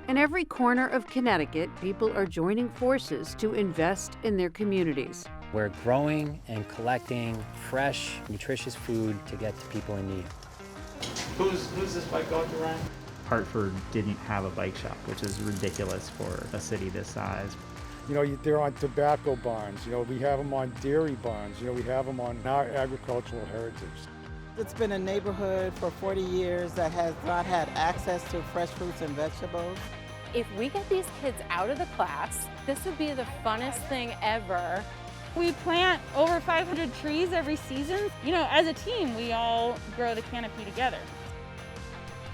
In every corner of Connecticut, people are joining forces to invest in their communities. We're growing and collecting fresh, nutritious food to get to people in need. Who's this bike going to, Ryan? Hartford didn't have a bike shop, which is ridiculous for a city this size. You know, they're on tobacco barns. You know, we have them on dairy barns. You know, we have them on our agricultural heritage. It's been a neighborhood for 40 years that has not had access to fresh fruits and vegetables. If we get these kids out of the class, this would be the funnest thing ever. We plant over 500 trees every season. You know, as a team, we all grow the canopy together.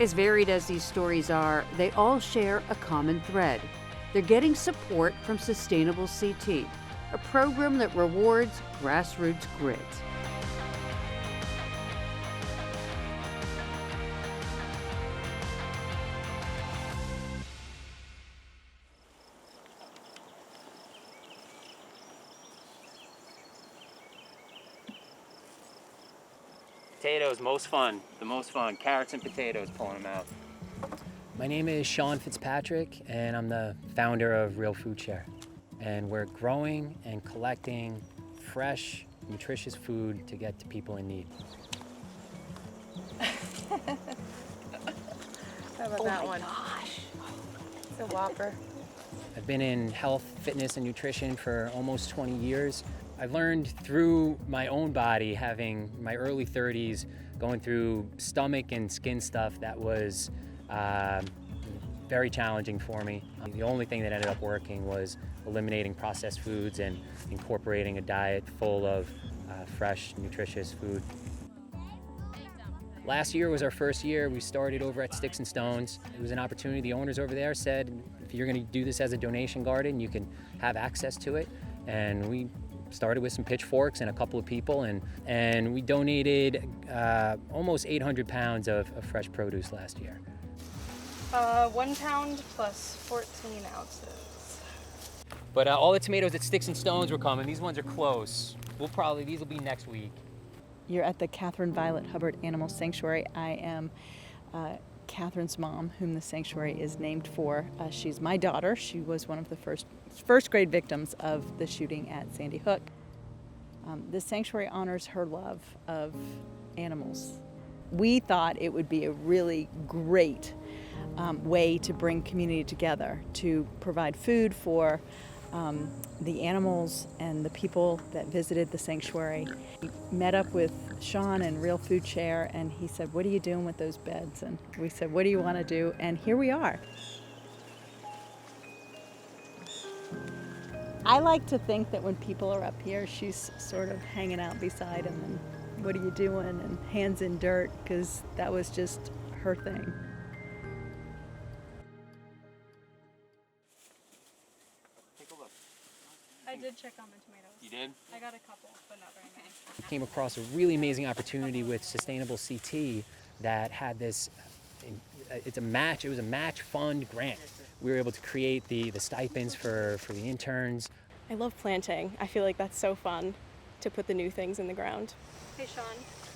As varied as these stories are, they all share a common thread. They're getting support from Sustainable CT, a program that rewards grassroots grit. Potatoes, the most fun. Carrots and potatoes, pulling them out. My name is Sean Fitzpatrick, and I'm the founder of Real Food Share. And we're growing and collecting fresh, nutritious food to get to people in need. How about that one? Gosh, it's a whopper. I've been in health, fitness, and nutrition for almost 20 years. I've learned through my own body, having my early 30s, going through stomach and skin stuff that was very challenging for me. The only thing that ended up working was eliminating processed foods and incorporating a diet full of fresh, nutritious food. Last year was our first year. We started over at Sticks and Stones. It was an opportunity. The owners over there said, if you're going to do this as a donation garden, you can have access to it. And we started with some pitchforks and a couple of people, and we donated almost 800 pounds of fresh produce last year. 1 pound plus 14 ounces. But all the tomatoes at Sticks and Stones were coming. These ones are close. These will be next week. You're at the Catherine Violet Hubbard Animal Sanctuary. I am Catherine's mom, whom the sanctuary is named for. She's my daughter. She was one of the first grade victims of the shooting at Sandy Hook. The sanctuary honors her love of animals. We thought it would be a really great way to bring community together, to provide food for the animals and the people that visited the sanctuary. We met up with Sean and Real Food Share, and he said, what are you doing with those beds? And we said, what do you want to do? And here we are. I like to think that when people are up here, she's sort of hanging out beside them and what are you doing? And hands in dirt, because that was just her thing. I did check on the tomatoes. You did? I got a couple, but not very many. Came across a really amazing opportunity with Sustainable CT that had this, it was a match fund grant. We were able to create the stipends for the interns. I love planting. I feel like that's so fun to put the new things in the ground. Hey, Sean.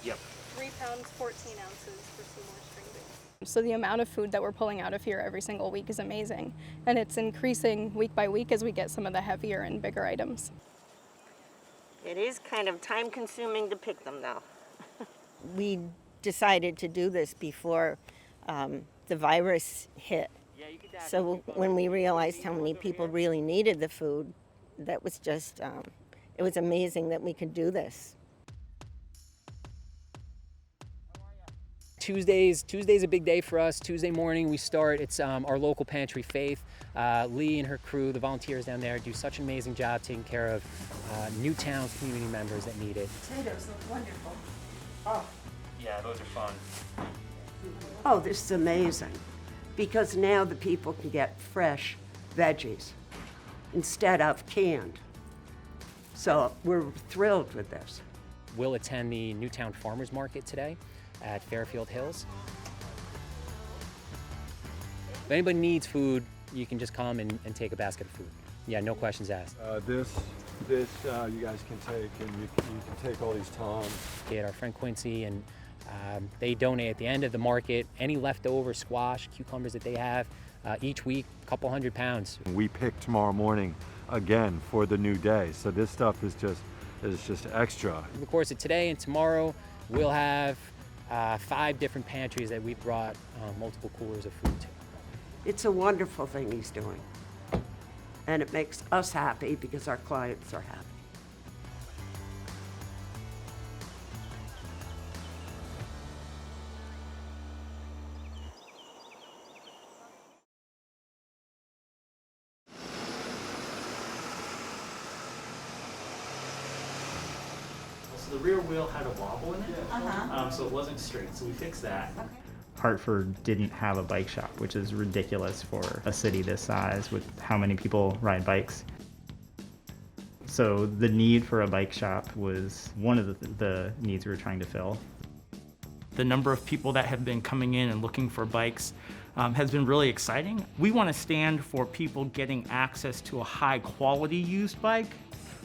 Yep. 3 pounds, 14 ounces for Seymour string beans. So the amount of food that we're pulling out of here every single week is amazing. And it's increasing week by week as we get some of the heavier and bigger items. It is kind of time consuming to pick them though. We decided to do this before the virus hit. So when we realized how many people really needed the food, that was just, it was amazing that we could do this. Tuesday's a big day for us. Tuesday morning we start. It's our local pantry, Faith. Lee and her crew, the volunteers down there, do such an amazing job taking care of Newtown community members that need it. Potatoes look wonderful. Oh. Yeah, those are fun. Oh, this is amazing, because now the people can get fresh veggies instead of canned. So we're thrilled with this. We'll attend the Newtown Farmers Market today at Fairfield Hills. If anybody needs food, you can just come and take a basket of food. Yeah, no questions asked. This this you guys can take, and you can take all these toms. We had our friend Quincy, and they donate at the end of the market any leftover squash, cucumbers that they have each week, a couple 100 pounds. We pick tomorrow morning again for the new day, so this stuff is just extra. In the course of today and tomorrow, we'll have 5 different pantries that we brought multiple coolers of food to. It's a wonderful thing he's doing. And it makes us happy because our clients are happy. So the rear wheel had a wobble in it, so it wasn't straight, so we fixed that. Hartford didn't have a bike shop, which is ridiculous for a city this size with how many people ride bikes. So the need for a bike shop was one of the needs we were trying to fill. The number of people that have been coming in and looking for bikes has been really exciting. We want to stand for people getting access to a high quality used bike,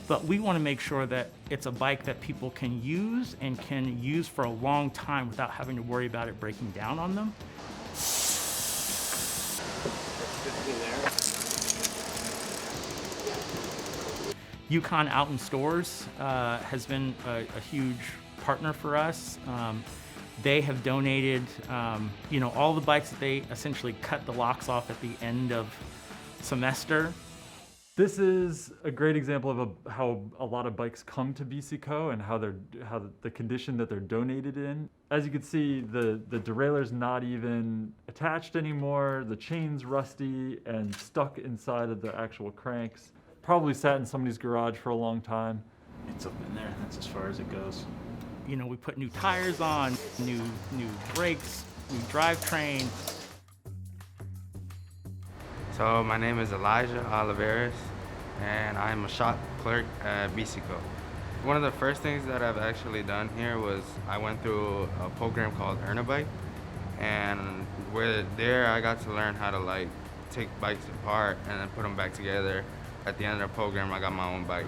but we want to make sure that it's a bike that people can use and can use for a long time without having to worry about it breaking down on them. Yukon Out in Stores has been a huge partner for us. They have donated, all the bikes that they essentially cut the locks off at the end of semester. This is a great example of how a lot of bikes come to BCCO and how the condition that they're donated in. As you can see, the derailleur's not even attached anymore. The chain's rusty and stuck inside of the actual cranks. Probably sat in somebody's garage for a long time. It's up in there, that's as far as it goes. We put new tires on, new brakes, new drivetrain. So my name is Elijah Oliveris, and I'm a shop clerk at BCCO. One of the first things that I've actually done here was I went through a program called Earn a Bike, and there I got to learn how to take bikes apart and then put them back together. At the end of the program, I got my own bike.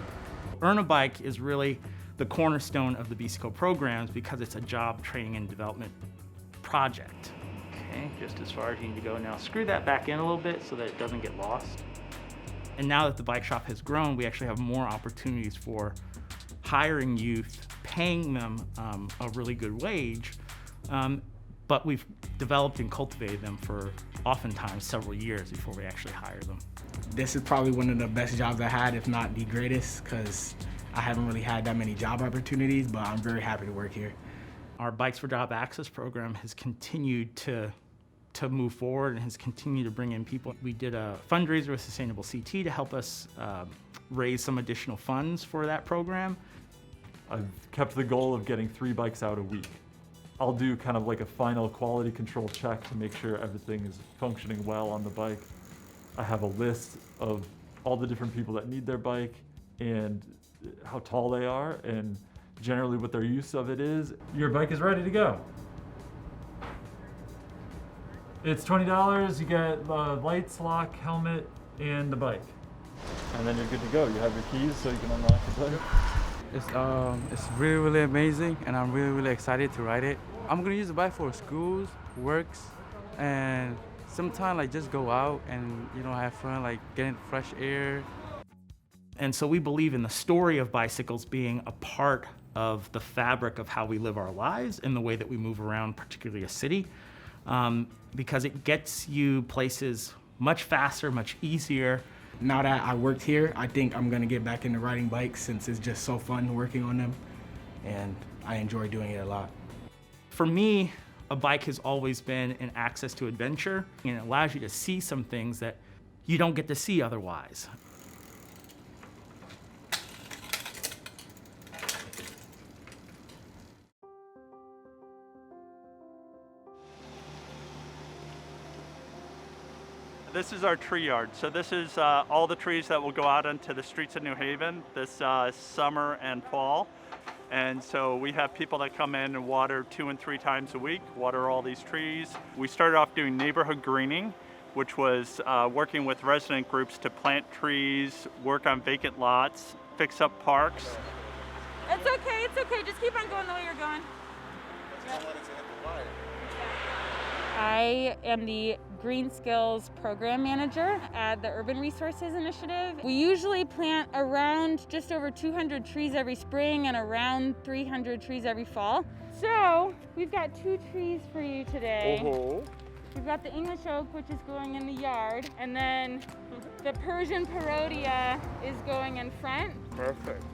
Earn a Bike is really the cornerstone of the BCCO programs because it's a job training and development project. Okay, just as far as you need to go. Now screw that back in a little bit so that it doesn't get lost. And now that the bike shop has grown, we actually have more opportunities for hiring youth, paying them a really good wage, but we've developed and cultivated them for oftentimes several years before we actually hire them. This is probably one of the best jobs I had, if not the greatest, because I haven't really had that many job opportunities, but I'm very happy to work here. Our Bikes for Job Access program has continued to move forward and has continued to bring in people. We did a fundraiser with Sustainable CT to help us raise some additional funds for that program. I've kept the goal of getting 3 bikes out a week. I'll do kind of like a final quality control check to make sure everything is functioning well on the bike. I have a list of all the different people that need their bike and how tall they are and generally what their use of it is. Your bike is ready to go. It's $20, you get lights, lock, helmet, and the bike. And then you're good to go. You have your keys so you can unlock the bike. It's really, really amazing, and I'm really, really excited to ride it. I'm gonna use the bike for schools, works, and sometimes just go out and have fun, getting fresh air. And so we believe in the story of bicycles being a part of the fabric of how we live our lives and the way that we move around, particularly a city, because it gets you places much faster, much easier. Now that I worked here, I think I'm gonna get back into riding bikes since it's just so fun working on them, and I enjoy doing it a lot. For me, a bike has always been an access to adventure, and it allows you to see some things that you don't get to see otherwise. This is our tree yard. So this is all the trees that will go out into the streets of New Haven this summer and fall. And so we have people that come in and water 2 and 3 times a week, water all these trees. We started off doing neighborhood greening, which was working with resident groups to plant trees, work on vacant lots, fix up parks. It's okay. Just keep on going the way you're going. I am the Green Skills Program Manager at the Urban Resources Initiative. We usually plant around just over 200 trees every spring and around 300 trees every fall. So we've got 2 trees for you today. We've got the English oak, which is going in the yard, and then the Persian Perodia is going in front. Perfect.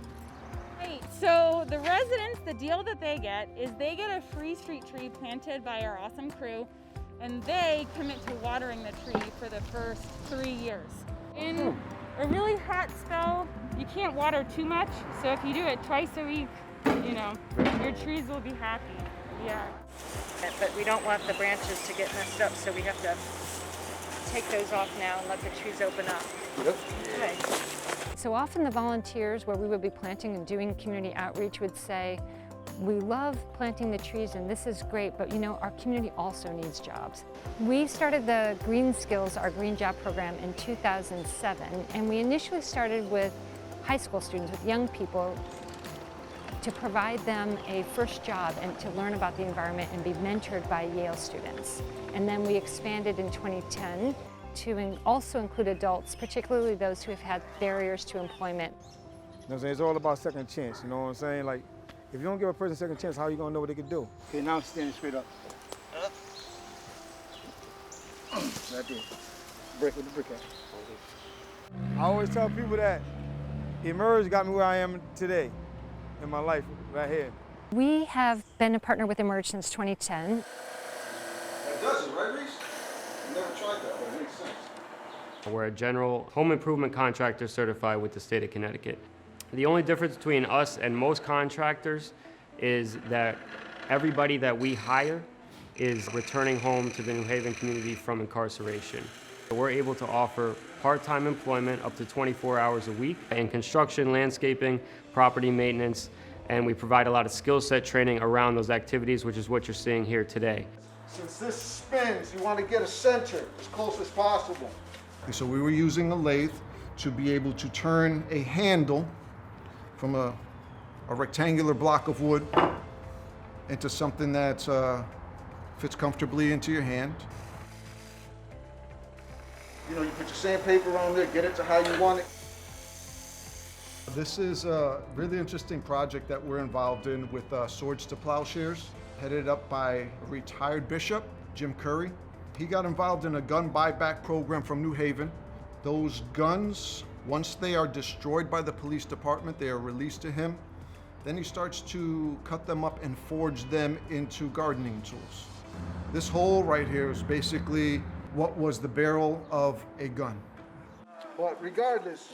Right, so the residents, the deal that they get is they get a free street tree planted by our awesome crew, and they commit to watering the tree for the first 3 years. In a really hot spell, you can't water too much, so if you do it twice a week, you know, your trees will be happy. Yeah. But we don't want the branches to get messed up, so we have to take those off now and let the trees open up. Yep. Okay. So often the volunteers where we would be planting and doing community outreach would say, we love planting the trees and this is great, but you know, our community also needs jobs. We started the Green Skills, our green job program, in 2007, and we initially started with high school students, with young people, to provide them a first job and to learn about the environment and be mentored by Yale students. And then we expanded in 2010 to also include adults, particularly those who have had barriers to employment. You know what I'm saying? It's all about second chance, you know what I'm saying? Like, if you don't give a person a second chance, how are you gonna know what they can do? Okay, now I'm standing straight up. Right there. Break with the brick at. I always tell people that Emerge got me where I am today in my life, right here. We have been a partner with Emerge since 2010. That does it, right, Reese? You never tried that, but it makes sense. We're a general home improvement contractor certified with the state of Connecticut. The only difference between us and most contractors is that everybody that we hire is returning home to the New Haven community from incarceration. We're able to offer part-time employment up to 24 hours a week in construction, landscaping, property maintenance, and we provide a lot of skill set training around those activities, which is what you're seeing here today. Since this spins, you want to get a center as close as possible. So we were using a lathe to be able to turn a handle from a rectangular block of wood into something that fits comfortably into your hand. You know, you put your sandpaper on there, get it to how you want it. This is a really interesting project that we're involved in with Swords to Plowshares, headed up by a retired bishop, Jim Curry. He got involved in a gun buyback program from New Haven. Those guns, once they are destroyed by the police department, they are released to him. Then he starts to cut them up and forge them into gardening tools. This hole right here is basically what was the barrel of a gun. But regardless,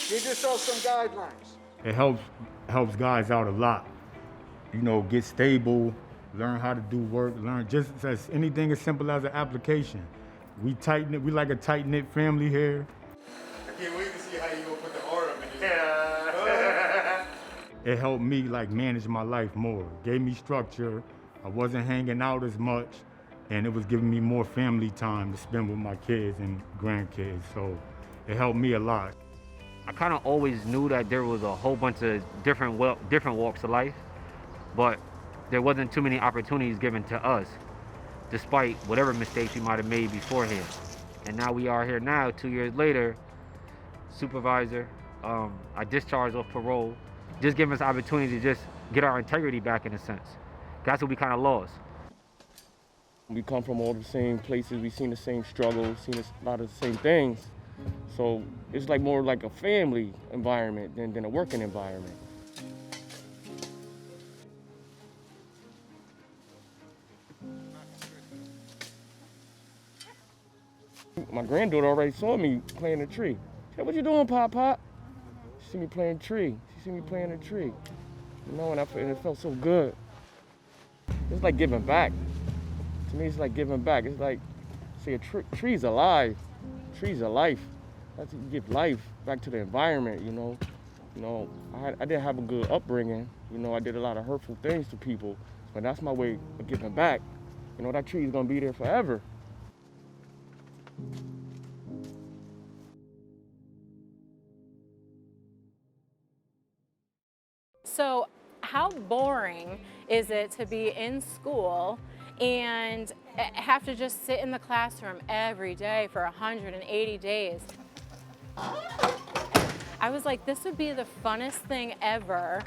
give yourself some guidelines. It helps guys out a lot. You know, get stable, learn how to do work, learn just as anything as simple as an application. We like a tight-knit family here. I can't wait to see how you gonna put the art up in this. It helped me like manage my life more. Gave me structure. I wasn't hanging out as much, and it was giving me more family time to spend with my kids and grandkids. So it helped me a lot. I kind of always knew that there was a whole bunch of different walks of life, but there wasn't too many opportunities given to us, despite whatever mistakes we might have made beforehand. And now we are here now, 2 years later, supervisor, I discharged off parole, just giving us the opportunity to just get our integrity back in a sense. That's what we kind of lost. We come from all the same places, we've seen the same struggles, seen a lot of the same things. So it's like more like a family environment than a working environment. My granddaughter already saw me playing a tree. She said, "What you doing, Pop Pop?" She see me playing a tree. She see me playing a tree. You know, and it felt so good. It's like giving back. To me, it's like giving back. It's like, see, a tree's alive. Trees are life. That's you give life back to the environment, you know. You know, I didn't have a good upbringing. You know, I did a lot of hurtful things to people, but that's my way of giving back. You know, that tree is gonna be there forever. how boring is it to be in school and have to just sit in the classroom every day for 180 days? I was like, this would be the funnest thing ever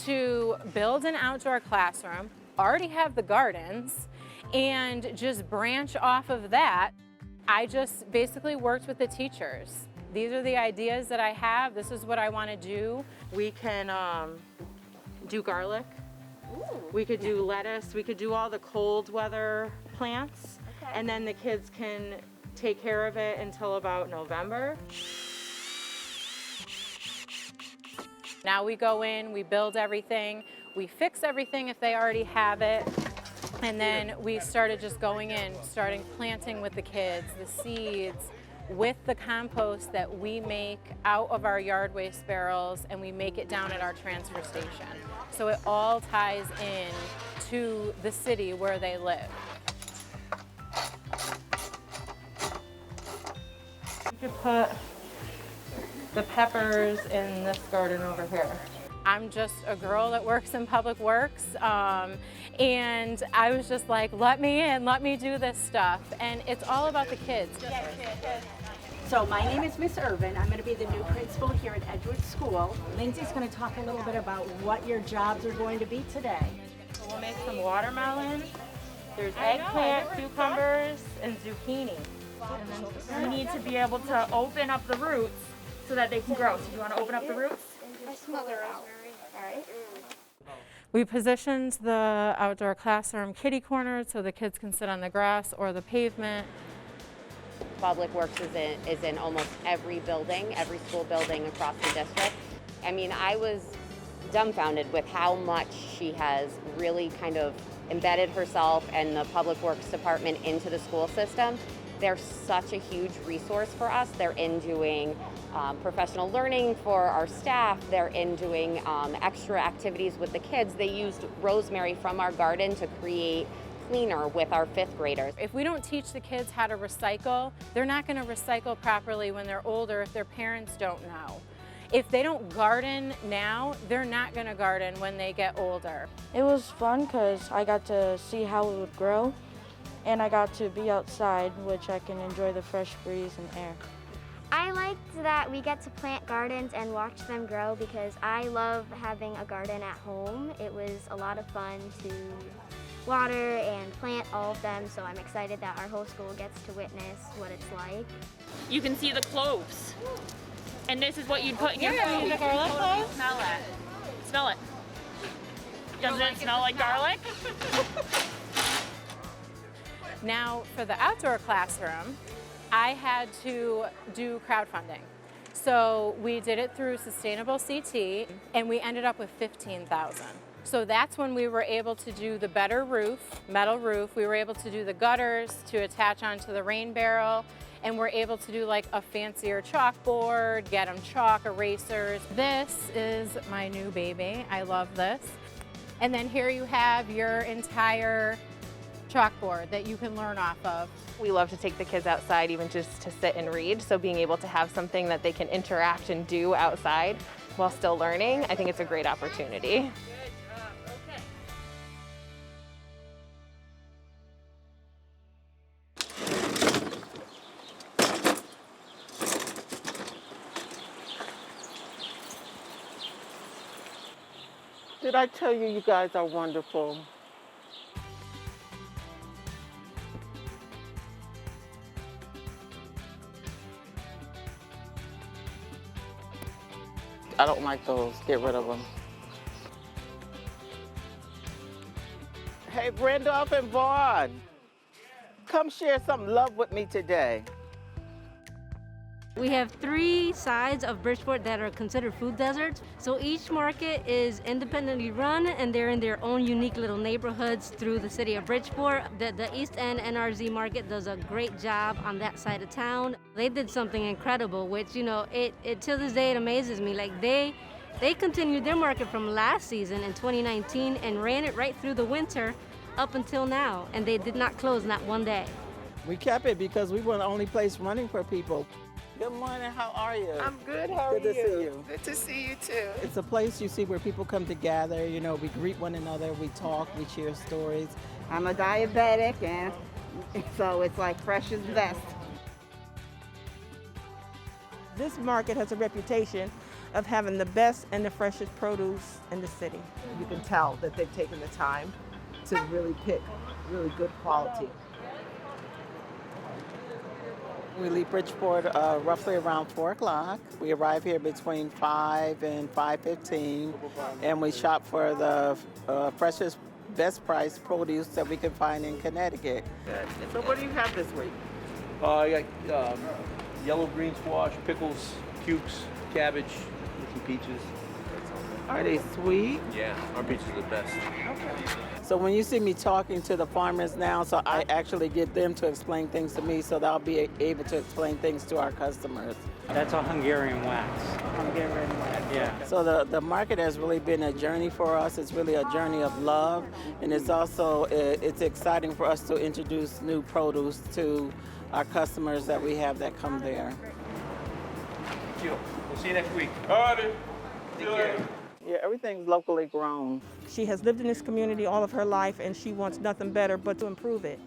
to build an outdoor classroom, already have the gardens, and just branch off of that. I just basically worked with the teachers. These are the ideas that I have. This is what I want to do. We can do garlic. Ooh. We could do lettuce. We could do all the cold weather plants. Okay. And then the kids can take care of it until about November. Now we go in, we build everything, we fix everything if they already have it, and then we started just going in, starting planting with the kids, the seeds, with the compost that we make out of our yard waste barrels, and we make it down at our transfer station. So it all ties in to the city where they live. You could put the peppers in this garden over here. I'm just a girl that works in public works, and I was just like, let me in, let me do this stuff. And it's all about the kids. So my name is Miss Irvin. I'm going to be the new principal here at Edgewood School. Lindsay's going to talk a little bit about what your jobs are going to be today. So we'll make some watermelon. There's eggplant, cucumbers, and zucchini. And then we need to be able to open up the roots so that they can grow. So do you want to open up the roots? I smell the raspberry. All right. We positioned the outdoor classroom kitty corner so the kids can sit on the grass or the pavement. Public Works is in almost every building, every school building across the district. I mean, I was dumbfounded with how much she has really kind of embedded herself and the Public Works Department into the school system. They're such a huge resource for us. They're in doing professional learning for our staff. They're in doing extra activities with the kids. They used rosemary from our garden to create cleaner with our 5th graders. If we don't teach the kids how to recycle, they're not going to recycle properly when they're older if their parents don't know. If they don't garden now, they're not going to garden when they get older. It was fun because I got to see how it would grow, and I got to be outside, which I can enjoy the fresh breeze and air. I liked that we get to plant gardens and watch them grow because I love having a garden at home. It was a lot of fun to water and plant all of them, so I'm excited that our whole school gets to witness what it's like. You can see the cloves. And this is what you'd put in your food. The garlic cloves? Smell it. Smell it. Does it smell like garlic? Now, for the outdoor classroom, I had to do crowdfunding. So we did it through Sustainable CT, and we ended up with $15,000. So that's when we were able to do the better roof, metal roof. We were able to do the gutters to attach onto the rain barrel, and we're able to do like a fancier chalkboard, get them chalk erasers. This is my new baby. I love this. And then here you have your entire chalkboard that you can learn off of. We love to take the kids outside even just to sit and read, so being able to have something that they can interact and do outside while still learning, I think it's a great opportunity. Did I tell you you guys are wonderful? I don't like those. Get rid of them. Hey, Randolph and Vaughn, come share some love with me today. We have 3 sides of Bridgeport that are considered food deserts. So each market is independently run, and they're in their own unique little neighborhoods through the city of Bridgeport. The East End NRZ market does a great job on that side of town. They did something incredible, which, you know, it to this day it amazes me. Like they continued their market from last season in 2019 and ran it right through the winter up until now, and they did not close, not one day. We kept it because we were the only place running for people. Good morning, how are you? I'm good, how are you? Good to see you. Good to see you too. It's a place you see where people come together, you know, we greet one another, we talk, we share stories. I'm a diabetic, and so it's like fresh is best. This market has a reputation of having the best and the freshest produce in the city. You can tell that they've taken the time to really pick really good quality. We leave Bridgeport roughly around 4 o'clock. We arrive here between 5 and 5:15, and we shop for the freshest, best price produce that we can find in Connecticut. Good. So what do you have this week? I got yellow green squash, pickles, cukes, cabbage, some peaches. Are they sweet? Yeah, our peaches are the best. So when you see me talking to the farmers now, so I actually get them to explain things to me so that I'll be able to explain things to our customers. That's a Hungarian wax. Hungarian wax. Yeah. So the market has really been a journey for us. It's really a journey of love, and it's also it's exciting for us to introduce new produce to our customers that we have that come there. Thank you. We'll see you next week. All right. Take care. Yeah, everything's locally grown. She has lived in this community all of her life, and she wants nothing better but to improve it.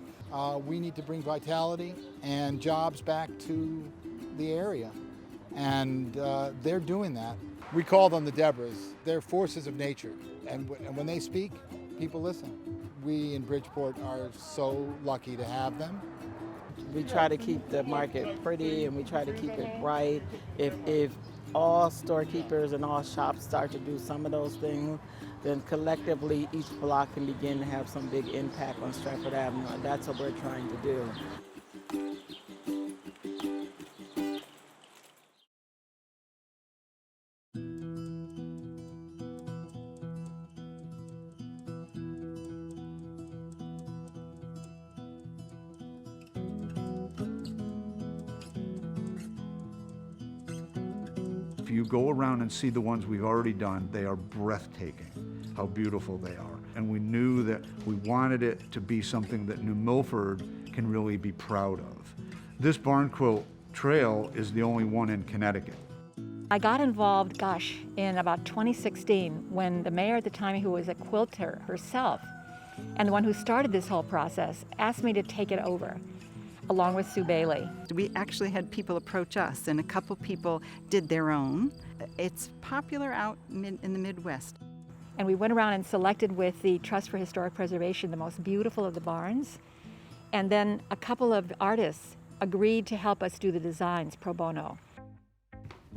We need to bring vitality and jobs back to the area, and they're doing that. We call them the Debras. They're forces of nature, and when they speak, people listen. We in Bridgeport are so lucky to have them. We try to keep the market pretty, and we try to keep it bright. If all storekeepers and all shops start to do some of those things, then collectively each block can begin to have some big impact on Stratford Avenue, and that's what we're trying to do. If you go around and see the ones we've already done, they are breathtaking, how beautiful they are. And we knew that we wanted it to be something that New Milford can really be proud of. This barn quilt trail is the only one in Connecticut. I got involved, in about 2016 when the mayor at the time, who was a quilter herself, and the one who started this whole process, asked me to take it over, along with Sue Bailey. We actually had people approach us, and a couple people did their own. It's popular out in the Midwest. And we went around and selected with the Trust for Historic Preservation the most beautiful of the barns. And then a couple of artists agreed to help us do the designs pro bono.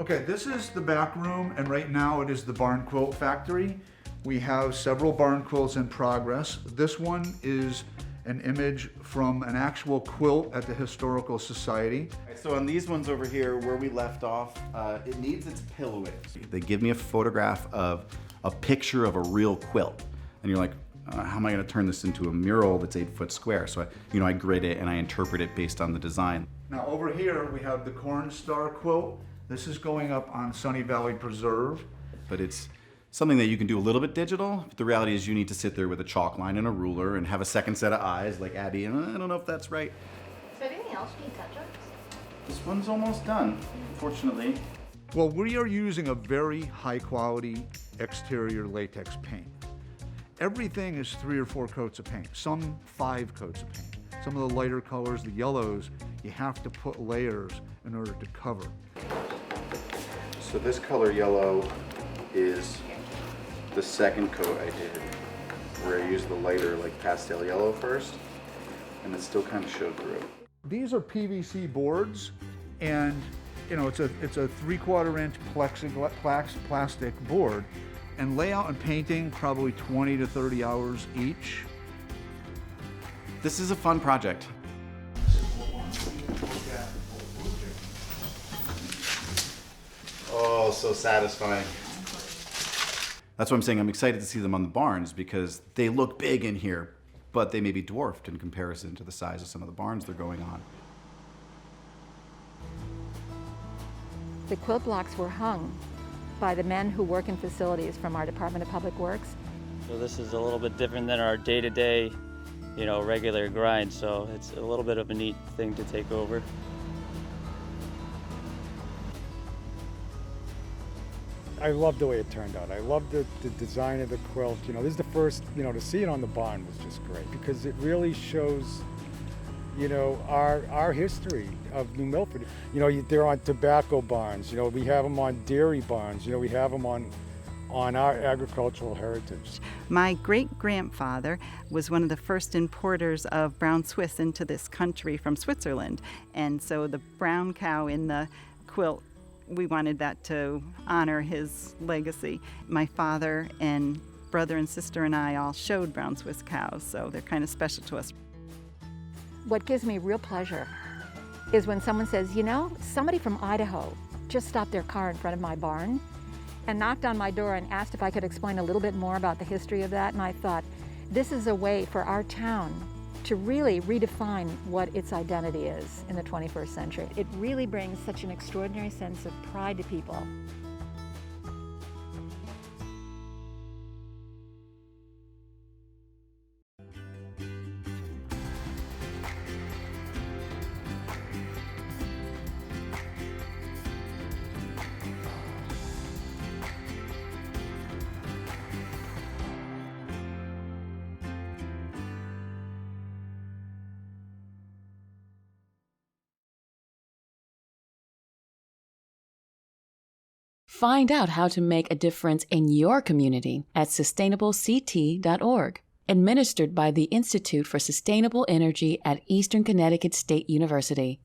Okay, this is the back room, and right now it is the barn quilt factory. We have several barn quilts in progress. This one is an image from an actual quilt at the Historical Society. So on these ones over here, where we left off, it needs its pillowing. They give me a photograph of a picture of a real quilt. And you're like, how am I gonna turn this into a mural that's 8 foot square? So I grid it and I interpret it based on the design. Now over here, we have the Corn Star quilt. This is going up on Sunny Valley Preserve. But it's something that you can do a little bit digital, but the reality is you need to sit there with a chalk line and a ruler and have a second set of eyes like Abby, and I don't know if that's right. So anything else you need touch-ups? This one's almost done, unfortunately. Well, we are using a very high quality exterior latex paint. Everything is 3 or 4 coats of paint, some 5 coats of paint. Some of the lighter colors, the yellows, you have to put layers in order to cover. So this color yellow is the second coat I did, where I used the lighter like pastel yellow first, and it still kind of showed through. These are PVC boards, and it's a 3/4 inch plexiglass plastic board, and layout and painting probably 20 to 30 hours each. This is a fun project. Oh, so satisfying. That's what I'm saying. I'm excited to see them on the barns because they look big in here, but they may be dwarfed in comparison to the size of some of the barns they're going on. The quilt blocks were hung by the men who work in facilities from our Department of Public Works. So this is a little bit different than our day-to-day, regular grind, so it's a little bit of a neat thing to take over. I love the way it turned out. I love the design of the quilt. You know, this is the first, to see it on the barn was just great because it really shows, our history of New Milford. They're on tobacco barns. We have them on dairy barns. We have them on our agricultural heritage. My great-grandfather was one of the first importers of brown Swiss into this country from Switzerland. And so the brown cow in the quilt, we wanted that to honor his legacy. My father and brother and sister and I all showed brown Swiss cows, so they're kind of special to us. What gives me real pleasure is when someone says, somebody from Idaho just stopped their car in front of my barn and knocked on my door and asked if I could explain a little bit more about the history of that. And I thought, this is a way for our town to really redefine what its identity is in the 21st century. It really brings such an extraordinary sense of pride to people. Find out how to make a difference in your community at sustainablect.org, administered by the Institute for Sustainable Energy at Eastern Connecticut State University.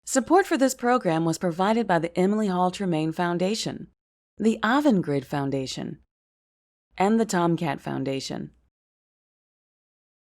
Support for this program was provided by the Emily Hall Tremaine Foundation, the Avangrid Foundation, and the Tomcat Foundation.